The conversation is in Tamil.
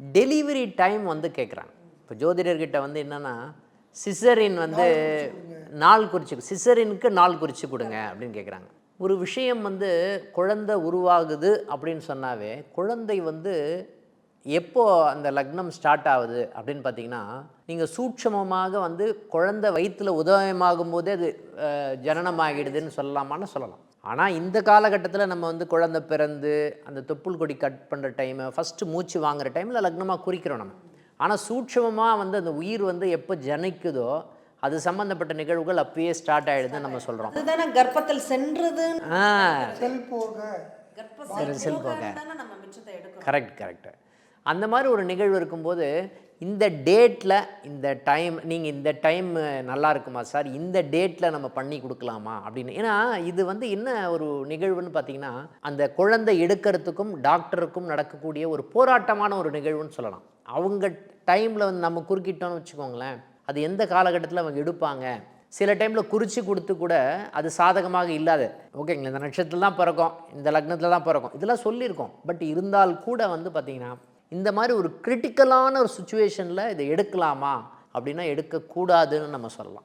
டெலிவரி டைம் வந்து கேட்குறாங்க. இப்போ ஜோதிடர்கிட்ட வந்து என்னென்னா சிசரின் வந்து நாள் குறித்து சிசரினுக்கு நாள் குறித்து கொடுங்க அப்படின்னு கேட்குறாங்க. ஒரு விஷயம் வந்து குழந்தை உருவாகுது அப்படின்னு சொன்னாவே குழந்தை வந்து எப்போ அந்த லக்னம் ஸ்டார்ட் ஆகுது அப்படின்னு பார்த்தீங்கன்னா, நீங்கள் சூட்சமமாக வந்து குழந்தை வயிற்றில் உதயமாகும் போதே அது ஜனனம் ஆகிடுதுன்னு சொல்லலாமான்னு சொல்லலாம். ஆனால் இந்த காலகட்டத்தில் நம்ம வந்து குழந்தை பிறந்து அந்த தொப்புள் கொடி கட் பண்ணுற டைமு ஃபஸ்ட்டு மூச்சு வாங்குகிற டைமில் லக்னமாக குறிக்கிறோம் நம்ம. ஆனால் சூட்சமமாக வந்து அந்த உயிர் வந்து எப்போ ஜனிக்குதோ அது சம்மந்தப்பட்ட நிகழ்வுகள் அப்பயே ஸ்டார்ட் ஆகிடுதுன்னு நம்ம சொல்கிறோம். அதுதானே கர்ப்பத்தில் சென்றது. கரெக்ட். அந்த மாதிரி ஒரு நிகழ்வு இருக்கும்போது இந்த டேட்டில் இந்த டைம் நீங்கள் இந்த டைம் நல்லா இருக்குமா சார், இந்த டேட்டில் நம்ம பண்ணி கொடுக்கலாமா அப்படின்னு. ஏன்னா இது வந்து என்ன ஒரு நிகழ்வுன்னு பார்த்தீங்கன்னா, அந்த குழந்தை எடுக்கிறதுக்கும் டாக்டருக்கும் நடக்கக்கூடிய ஒரு போராட்டமான ஒரு நிகழ்வுன்னு சொல்லலாம். அவங்க டைமில் வந்து நம்ம குறுக்கிட்டோன்னு வச்சுக்கோங்களேன், அது எந்த காலகட்டத்தில் அவங்க எடுப்பாங்க. சில டைமில் குறித்து கொடுத்து கூட அது சாதகமாக இல்லாது. ஓகேங்களா, இந்த நட்சத்திரத்தில் தான் பிறக்கும், இந்த லக்னத்தில் தான் பிறக்கும், இதெல்லாம் சொல்லியிருக்கோம். பட் இருந்தால் கூட வந்து பார்த்திங்கன்னா இந்த மாதிரி ஒரு கிரிட்டிக்கலான ஒரு சுச்சுவேஷனில் இதை எடுக்கலாமா அப்படின்னா எடுக்கக்கூடாதுன்னு நம்ம சொல்லலாம்.